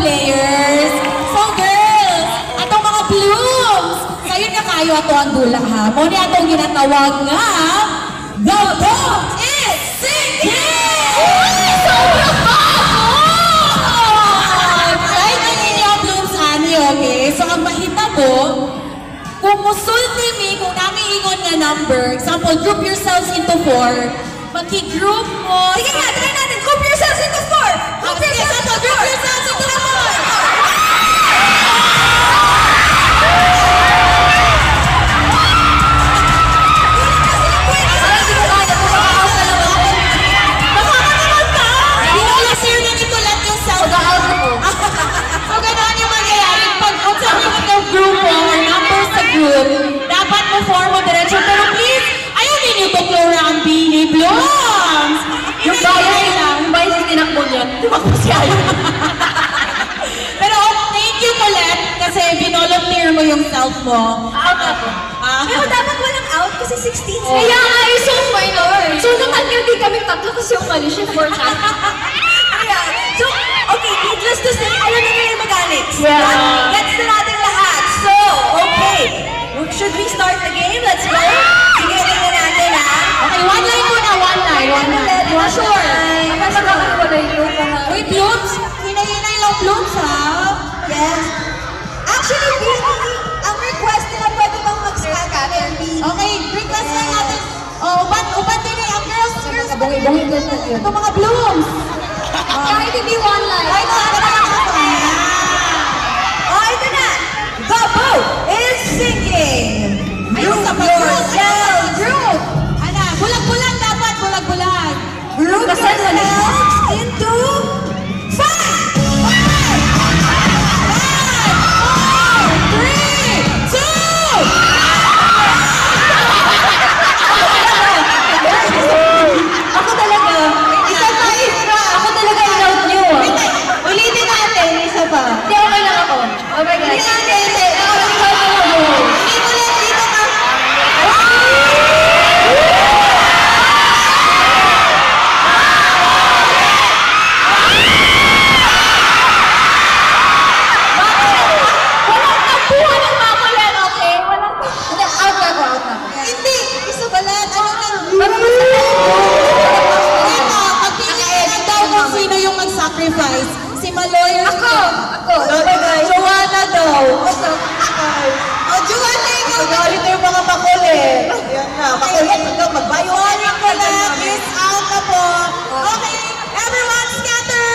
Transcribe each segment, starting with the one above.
players. So girls, atong mga blooms, sayon nga kayo ato ang dula ha. Mo ni atong ginatawag nga, the boat is sinking! Sobrang bago! Right na ninyo blooms ani, okay? So ang mahitabo, kung musulti mi, kung namiingon nga number, example, group yourselves into 4, magki-group mo. Sige nga, try natin. Group yourselves into 4! Group yourselves into 4! Group yourselves into 4! Dapat mo form mo diretso. Pero please, ayaw ninyo itong Laurent Bini Blooms. Yung bayan sa tinakbo niya. Tumakbo siya yun. Pero thank you, Colette, kasi binolunteer mo yung self mo. Out ako. Pero dapat walang out kasi 16. Kaya nga, so minor. So, natanggal din kami tatlo kasi umali siya for that. Kaya, so, okay, needless to say, alam na yung mechanics. Yeah. Gets na natin lahat. So, okay. Should we start the game? Let's go. Sige, tingnan natin ha. Okay, one line muna, one line. Sure. Uy, Blooms, hinay-hinay lang Blooms, ha? Yes. Actually, Bini, ang request nila pwede bang mag-scatter, Bini? Okay, request lang natin. Oh, ubat din eh, ang girls. Bungi-bungi girls na yun. Ito mga Blooms. Kahit hindi one line. Ay, Oh, ito na. The boat is sinking. Ayun sa yourselves. Group. Ana, bulag-bulag dapat, bulag-bulag. Group yourselves into 5! 5, 4, 3, 2. Ako talaga, ako talaga in-out niyo. Ulitin natin, isa pa. Hindi, okay lang ako. Oh my God. Hindi. Ako lang ikaw na mo. Hindi ulit, dito ka. Walang nabuha ng makulan, okay? Walang hindi, out ako. Hindi, isa balat. Ano na? Parang Ito, pagpiliin daw kung sino yung mag-sacrifice. Si Maloy. Ako. Joanna daw. Oh, Joanna, ikaw. Magalit na yung mga makulit. Yan na, makulit. Magbayo. Joanna Colette is out na po. Okay, everyone, scatter.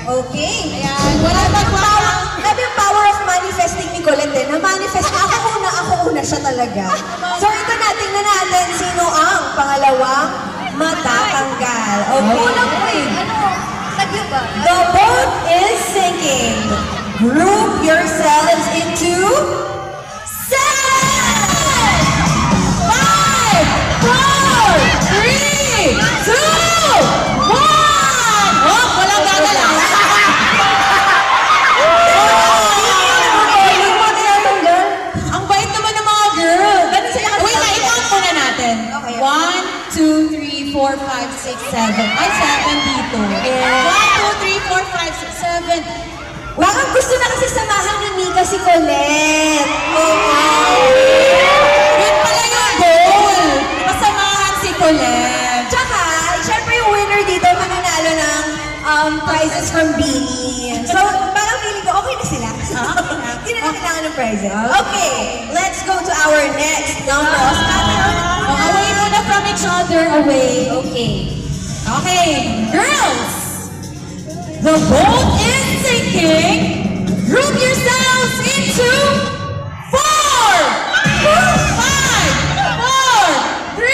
Okay. Ayan, wala bang power. Grabe yung power of manifesting ni Colette eh. Na-manifest ako una siya talaga. So ito na, tingnan natin sino ang pangalawang matatanggal. Okay. Kulang ko eh. Ano? Sagyo ba? The boat is sinking. Group yourselves into 7! 5, 4, 3, 2, 1! Oh, walang gagalaw. Ang bait naman ng mga girl. Wait, i-count muna natin. Okay. 1, 2, 3, 4, 5, 6, 7. Ay, 7 dito. 1, 2, 3, 4, 5, 6, 7. Bakit gusto na kasi samahan ni Mika si Colette? Yun pala yung goal. Masamahan si Colette. Tsaka, syempre yung winner dito mananalo ng prizes from Bini. So, parang feeling ko, okay na sila. Hindi na kailangan ng prizes. Okay, let's go to our next number. Away muna from each other. Away. Okay. Okay, girls. The boat is sinking. Group yourselves into 4, 5, 4, 3, 2.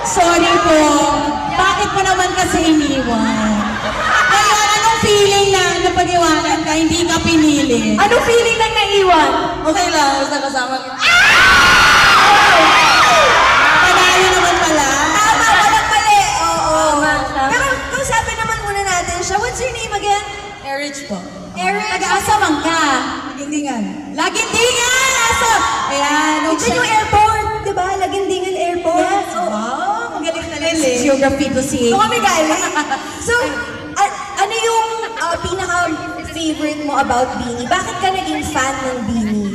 Sorry po. Bakit mo naman kasi iniwan? Ngayon, anong feeling na napag-iwanan ka, hindi ka pinili? Anong feeling nang naiwan? Okay lang, basta kasama kita. Panalo naman pala. Tama, walang mali. Oo. Tama. Pero kung sabi naman muna natin siya, what's your name again? Erich po. Eric. Taga-asa man ka. Hindi nga. Lagindingan! Asa? Ayan. Andyan yung airport, di ba? Lagindingan airport. Yes, wow. Ang galing talaga. Geography to see. So kami galing. So, ano yung pinaka-favorite mo about Beanie? Bakit ka naging fan ng Beanie?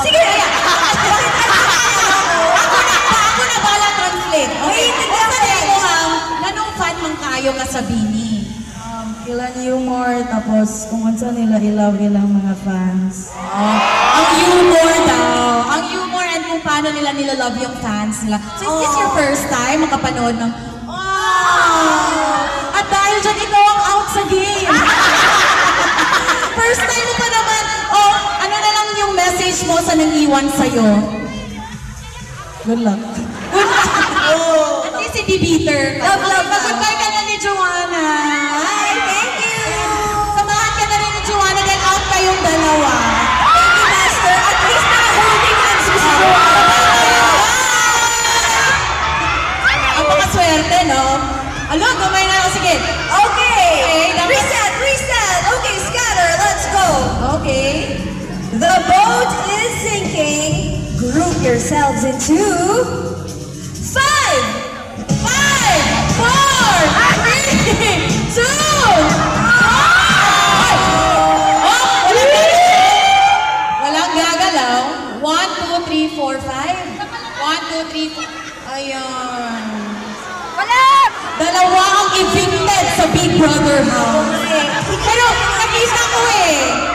Sige, Ako na bala translate. Okay, translate mo ang nanong fan mang kayo ka sa Bini? Ilan humor, tapos kung ano nila i-love ilang mga fans. Ang humor daw. Ang humor and kung paano nila nilalove yung fans nila. So is this your first time makapanood ng At dahil dyan ikaw ang out sa game. First time mo pa naman. Ano na lang yung message mo sa nang-iwan sa'yo? Good luck. At least hindi bitter. Love. Mag-goodbye ka na ni Joanna. Hi, thank you! Samahan ka na rin ni Joanna dahil out kayong dalawa. Thank you, Master. At least naka-holding hands mo si Joanna. Ang pakaswerte, no? Alo, gamay na lang. Sige. Okay! dapat- Reset! Okay, scatter, let's go! Okay. The boat is sinking. Group yourselves into 5, 5, 4, 3, 2, 1. Walang gagalaw. 1, 2, 3, 4, 5. 1, 2, 3, 4. Ayan. Wala! Dalawa ang evicted sa Big Brother house. Pero nakita ko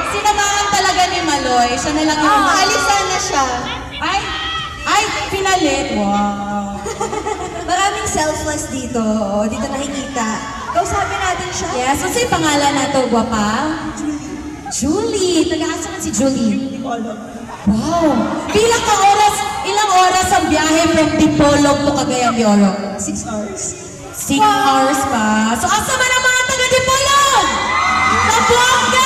sinamahan talaga ni Maloy. Siya na lang yung alisan na siya. Ay, pinalit. Wow. Maraming selfless dito. Dito nakikita. Kausapin natin siya. Yes, ano yung pangalan na to, gwapa? Julie. Taga-asa na si Julie? Wow. Ilang oras ang biyahe from Dipolog to Cagayan de Oro? 6 hours. 6 hours pa. So, asa man ang mga taga-Dipolog? Pabuanga!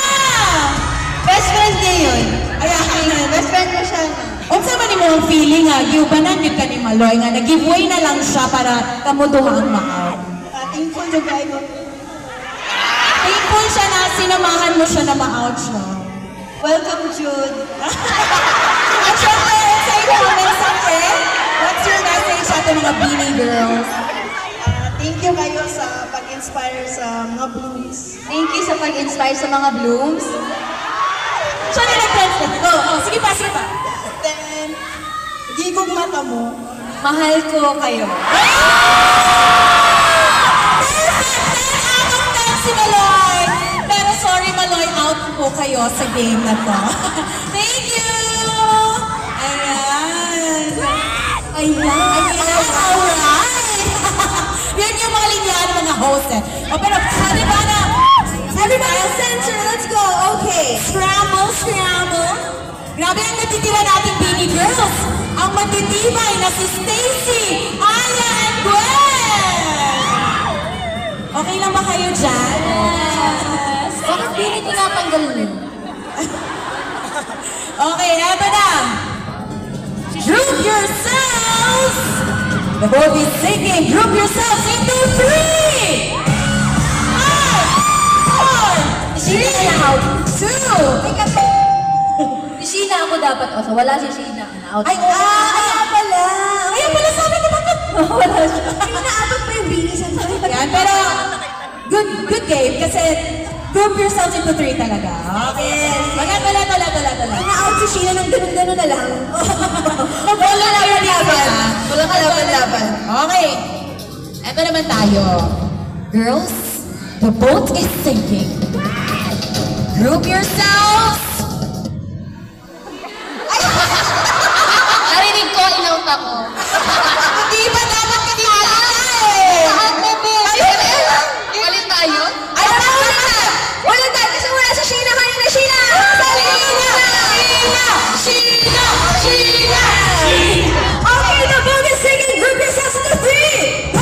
Best friend niya yun. Ayan. Best friend ko siya. Unsa man mo ang feeling nga, giubanan yun ka ni Maloy nga, nag-giveaway na lang siya para kamuduhang maaw. Thankful to guy ko. Thankful siya na sinamahan mo siya na ma-out siya. Welcome, Jude. At syempre, sa inyong mensahe, what's your message sa ating mga Beanie girls? Thank you kayo sa pag-inspire sa mga blooms. Thank you sa pag-inspire sa mga blooms. Siya na nag-translate. Sige pa. Then, gigog mata mo. Mahal ko kayo. Si Maloy! Pero sorry Maloy, out po kayo sa game na to. Thank you! Ayan! Alright! Yan yung mga linya ng mga host pero everybody center, let's go! Okay! Scramble! Grabe ang natitira nating Beanie Girls! Ang matitibay na si Stacy, Aya, and Gwen! Okay lang ba kayo dyan? Yes! Bakit di nito natanggal niyo? Okay, eto na. Group yourselves. The boat is sinking. Group yourselves into 3, 5, 4, 3, 2. Si Sheena ako dapat also. Wala si Sheena. Out. Kaya pala. Ayun pala sabi ko bakit? Wala siya. Ay, naabot pa yung binis. Yan, pero good game kasi group yourselves into 3 talaga. Okay. Wala. Na-out si Sheena ng ganun-ganun na lang. Wala laban. Wala ka laban-laban. Okay. Eto naman tayo. Girls, the boat is sinking. Group yourselves. Narinig ko, inaut ako. Hindi ba dapat kakala Lahat, bebe. Palit tayo? Ay, wala tayo kasi wala si Sheena kanina. Sheena! Okay, the boat is sinking. Group yourselves into 3,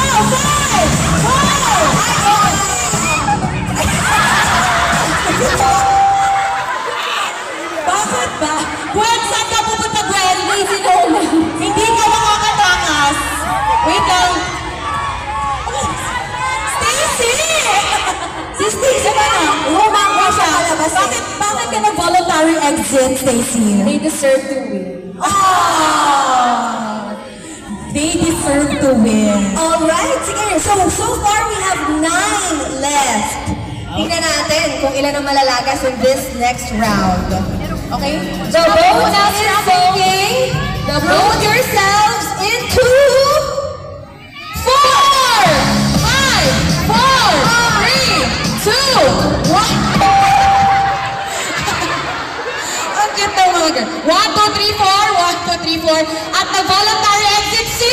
Bakit ba? Gwen, saan ka pupunta, Gwen? Hindi ka makakalimutan. voluntary exit, Stacy? They deserve to win. Oh! They deserve to win. Alright, sige. So far we have 9 left. Tingnan natin kung ilan ang malalagas in this next round. Okay? The vote is sinking. Vote yourselves into 4, 5, 4, 3, 2, 1. Ang cute ng mga girl. 1, 2, 3, 4. 1, 2, 3, 4. At nag-voluntary exit si...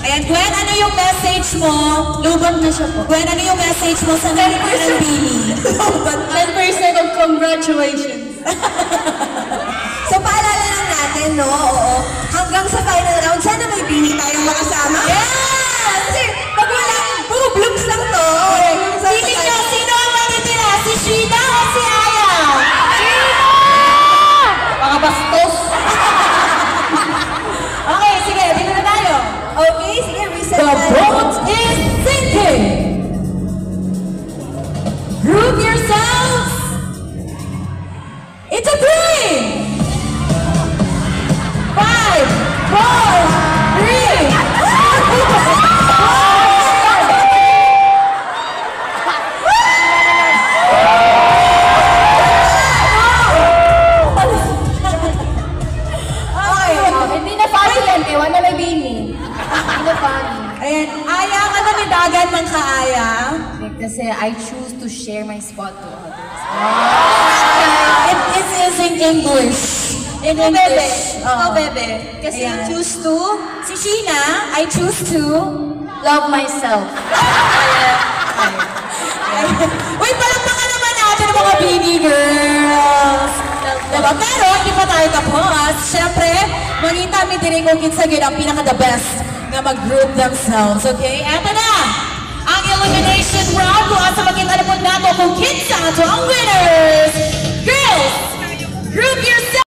Ayan, Gwen, ano yung message mo? Lubag na siya po. Gwen, ano yung message mo sa mga ng Bini? 10% of congratulations. So paalala lang natin, no? Oo. Hanggang sa final round, sana may bini tayong makasama. Yes! Kasi pag wala, puro blooms lang to. Pili nyo, sino ang matitira? Si Sheena o si Aya? Mga bastos. Okay, sige, dito na tayo. Okay, sige, reset The tayo. boat is sinking. Group yourselves into 3, 5, Hindi na funny yan, eh. Wala na bini. Hindi na funny. Ayan, Aya, ano may dagan ng kaaya? Kasi I choose to share my spot to others. It is in English. In Ikaw, English. bebe. Ikaw, Oo. bebe. Kasi Ayan. you choose to... Si Sheena, I choose to... Love myself. Wait, palakpakan naman natin ang mga baby girls. Diba? Pero hindi pa tayo tapos. Siyempre, manita mi din kung kinsagin ang pinaka-the best na mag-group themselves. Okay? Eto na! Ang elimination round kung asa makita na po nato kung kinsa ito ang winners! Girls, group yourselves!